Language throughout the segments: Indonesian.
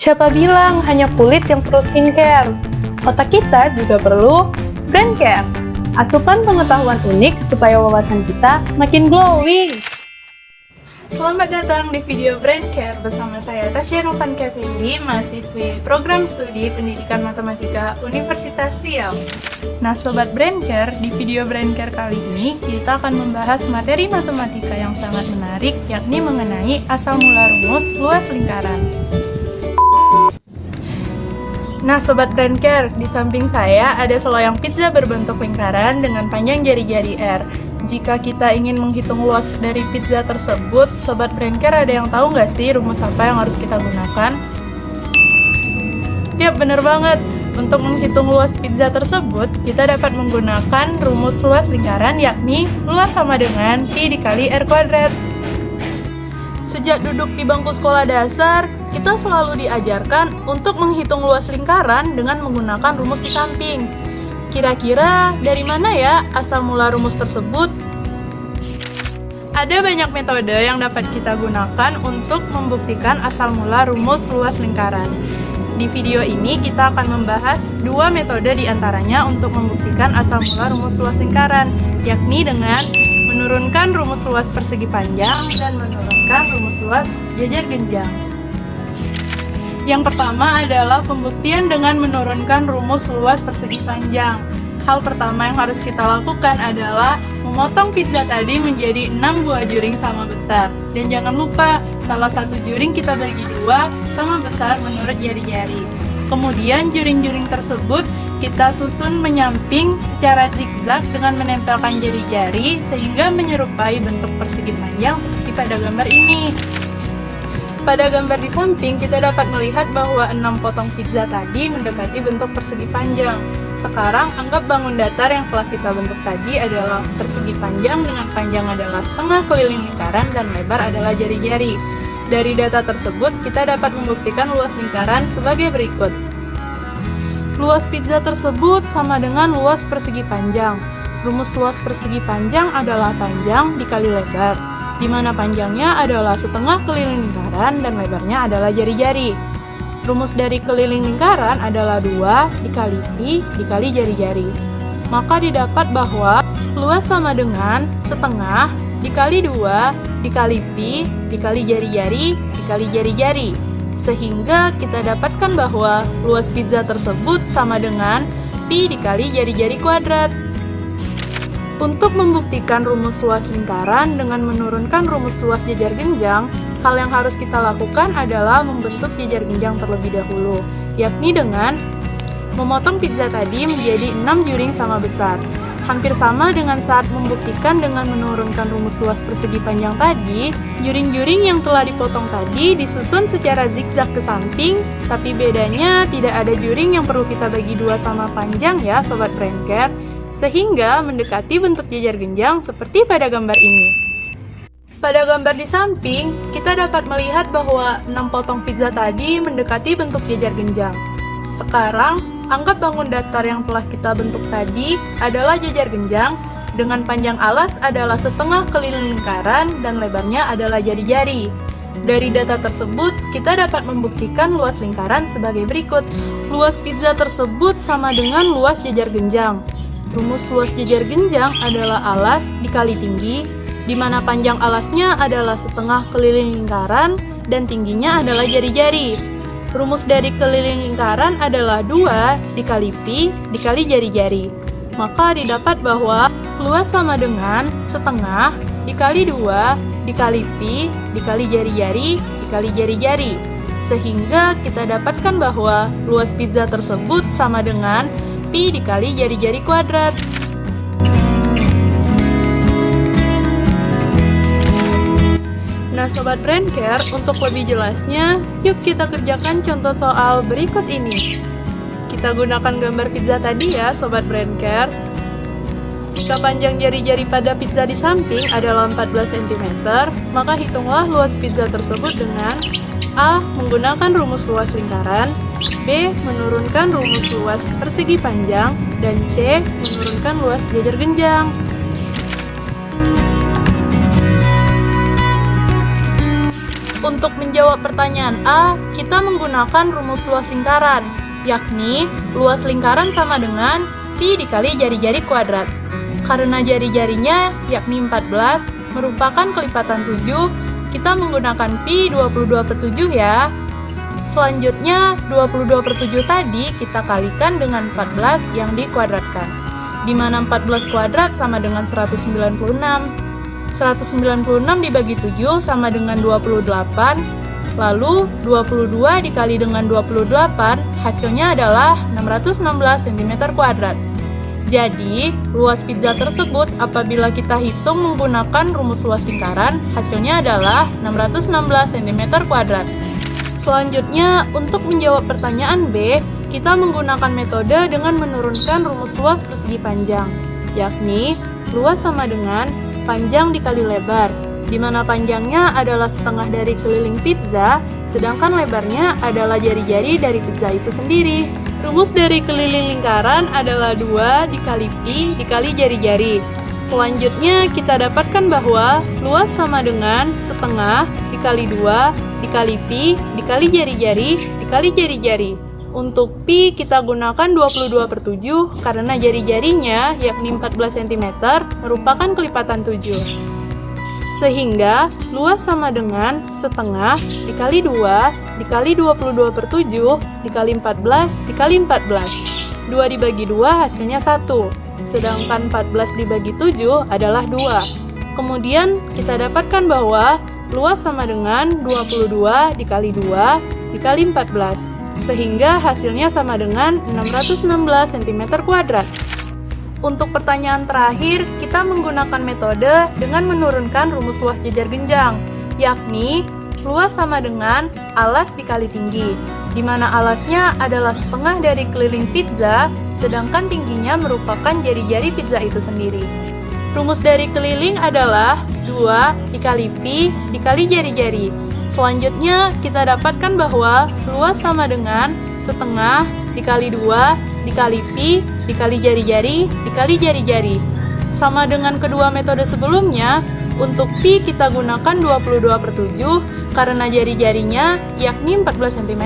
Siapa bilang hanya kulit yang perlu skincare? Otak kita juga perlu brain care. Asupan pengetahuan unik supaya wawasan kita makin glowing. Selamat datang di video Brain Care bersama saya Tasya Novanka Fendi, mahasiswi Program Studi Pendidikan Matematika Universitas Riau. Nah Sobat Brain Care, di video Brain Care kali ini kita akan membahas materi matematika yang sangat menarik, yakni mengenai asal mula rumus luas lingkaran. Nah Sobat Brain Care, di samping saya ada seloyang pizza berbentuk lingkaran dengan panjang jari-jari R. Jika kita ingin menghitung luas dari pizza tersebut, Sobat Brain Care ada yang tahu nggak sih rumus apa yang harus kita gunakan? Ya bener banget, untuk menghitung luas pizza tersebut, kita dapat menggunakan rumus luas lingkaran, yakni luas sama dengan Pi dikali R kuadrat. Sejak duduk di bangku sekolah dasar, kita selalu diajarkan untuk menghitung luas lingkaran dengan menggunakan rumus di samping. Kira-kira dari mana ya asal mula rumus tersebut? Ada banyak metode yang dapat kita gunakan untuk membuktikan asal mula rumus luas lingkaran. Di video ini kita akan membahas dua metode diantaranya untuk membuktikan asal mula rumus luas lingkaran, yakni dengan menurunkan rumus luas persegi panjang dan menurunkan rumus luas jajar genjang. Yang pertama adalah pembuktian dengan menurunkan rumus luas persegi panjang. Hal pertama yang harus kita lakukan adalah memotong pizza tadi menjadi 6 buah juring sama besar. Dan jangan lupa, salah satu juring kita bagi dua sama besar menurut jari-jari. Kemudian juring-juring tersebut kita susun menyamping secara zigzag dengan menempelkan jari-jari sehingga menyerupai bentuk persegi panjang seperti pada gambar ini. Pada gambar di samping, kita dapat melihat bahwa 6 potong pizza tadi mendekati bentuk persegi panjang. Sekarang, anggap bangun datar yang telah kita bentuk tadi adalah persegi panjang dengan panjang adalah setengah keliling lingkaran dan lebar adalah jari-jari. Dari data tersebut, kita dapat membuktikan luas lingkaran sebagai berikut. Luas pizza tersebut sama dengan luas persegi panjang. Rumus luas persegi panjang adalah panjang dikali lebar, di mana panjangnya adalah setengah keliling lingkaran dan lebarnya adalah jari-jari. Rumus dari keliling lingkaran adalah 2 dikali Pi dikali jari-jari. Maka didapat bahwa luas sama dengan setengah dikali 2 dikali Pi dikali jari-jari dikali jari-jari. Sehingga kita dapatkan bahwa luas pizza tersebut sama dengan Pi dikali jari-jari kuadrat. Untuk membuktikan rumus luas lingkaran dengan menurunkan rumus luas jajar genjang, hal yang harus kita lakukan adalah membentuk jajar genjang terlebih dahulu, yakni dengan memotong pizza tadi menjadi 6 juring sama besar. Hampir sama dengan saat membuktikan dengan menurunkan rumus luas persegi panjang tadi, juring-juring yang telah dipotong tadi disusun secara zigzag ke samping, tapi bedanya tidak ada juring yang perlu kita bagi dua sama panjang ya Sobat Brain Care, sehingga mendekati bentuk jajar genjang seperti pada gambar ini. Pada gambar di samping, kita dapat melihat bahwa 6 potong pizza tadi mendekati bentuk jajar genjang. Sekarang, anggap bangun datar yang telah kita bentuk tadi adalah jajar genjang dengan panjang alas adalah setengah keliling lingkaran dan lebarnya adalah jari-jari. Dari data tersebut, kita dapat membuktikan luas lingkaran sebagai berikut. Luas pizza tersebut sama dengan luas jajar genjang. Rumus luas jajar genjang adalah alas dikali tinggi, di mana panjang alasnya adalah setengah keliling lingkaran dan tingginya adalah jari-jari. Rumus dari keliling lingkaran adalah 2 dikali Pi dikali jari-jari. Maka didapat bahwa luas sama dengan setengah dikali 2 dikali Pi dikali jari-jari dikali jari-jari. Sehingga kita dapatkan bahwa luas pizza tersebut sama dengan Pi dikali jari-jari kuadrat. Nah Sobat Brain Care, untuk lebih jelasnya, yuk kita kerjakan contoh soal berikut ini. Kita gunakan gambar pizza tadi ya Sobat Brain Care. Jika panjang jari-jari pada pizza di samping adalah 14 cm, maka hitunglah luas pizza tersebut dengan A. Menggunakan rumus luas lingkaran, B. Menurunkan rumus luas persegi panjang, dan C. Menurunkan luas jajar genjang. Untuk menjawab menjawab pertanyaan A, kita menggunakan rumus luas lingkaran, yakni luas lingkaran sama dengan pi dikali jari-jari kuadrat. Karena jari-jarinya yakni 14 merupakan kelipatan 7, kita menggunakan pi 22/7 ya. Selanjutnya 22/7 tadi kita kalikan dengan 14 yang dikuadratkan, di mana 14 kuadrat sama dengan 196. 196 dibagi 7 sama dengan 28, lalu 22 dikali dengan 28 hasilnya adalah 616 cm². Jadi, luas pizza tersebut apabila kita hitung menggunakan rumus luas lingkaran, hasilnya adalah 616 cm². Selanjutnya, untuk menjawab pertanyaan B, kita menggunakan metode dengan menurunkan rumus luas persegi panjang, yakni luas sama dengan panjang dikali lebar, di mana panjangnya adalah setengah dari keliling pizza, sedangkan lebarnya adalah jari-jari dari pizza itu sendiri. Rumus dari keliling lingkaran adalah 2 dikali pi dikali jari-jari. Selanjutnya kita dapatkan bahwa luas sama dengan setengah dikali 2 dikali pi dikali jari-jari dikali jari-jari. Untuk pi kita gunakan 22/7 karena jari-jarinya yakni 14 cm merupakan kelipatan 7. Sehingga luas sama dengan setengah dikali 2 dikali 22/7 dikali 14 dikali 14. 2 dibagi 2 hasilnya 1, sedangkan 14 dibagi 7 adalah 2. Kemudian kita dapatkan bahwa luas sama dengan 22 dikali 2 dikali 14, sehingga hasilnya sama dengan 616 cm². Untuk pertanyaan terakhir, kita menggunakan metode dengan menurunkan rumus luas jejar genjang, yakni luas sama dengan alas dikali tinggi, di mana alasnya adalah setengah dari keliling pizza, sedangkan tingginya merupakan jari-jari pizza itu sendiri. Rumus dari keliling adalah 2 dikali pi dikali jari-jari. Selanjutnya, kita dapatkan bahwa luas sama dengan setengah dikali 2 dikali pi dikali jari-jari dikali jari-jari. Sama dengan kedua metode sebelumnya, untuk pi kita gunakan 22/7 karena jari-jarinya yakni 14 cm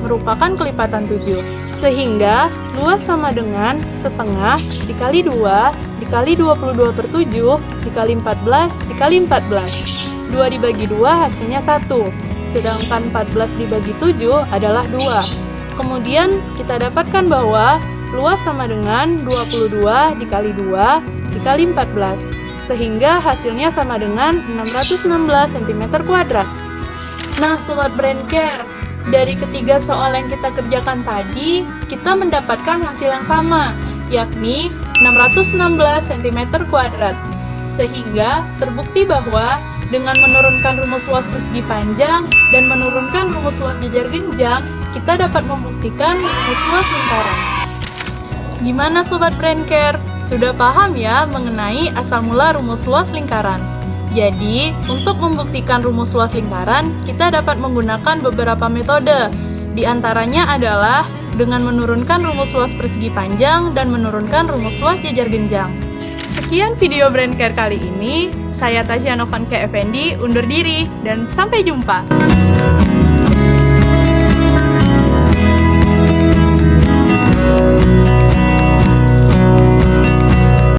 merupakan kelipatan 7. Sehingga luas sama dengan setengah dikali 2 dikali 22/7 dikali 14 dikali 14. 2 dibagi 2 hasilnya 1, sedangkan 14 dibagi 7 adalah 2. Kemudian kita dapatkan bahwa luas sama dengan 22 dikali 2 dikali 14, sehingga hasilnya sama dengan 616 cm². Nah, Sobat Braincare, dari ketiga soal yang kita kerjakan tadi, kita mendapatkan hasil yang sama, yakni 616 cm². Sehingga terbukti bahwa dengan menurunkan rumus luas persegi panjang dan menurunkan rumus luas jejar genjang, kita dapat membuktikan rumus luas lingkaran. Gimana Sobat Braincare? Sudah paham ya mengenai asal mula rumus luas lingkaran? Jadi, untuk membuktikan rumus luas lingkaran, kita dapat menggunakan beberapa metode. Di antaranya adalah dengan menurunkan rumus luas persegi panjang dan menurunkan rumus luas jejar genjang. Sekian video Braincare kali ini. Saya Tasya Novanka Effendi undur diri dan sampai jumpa.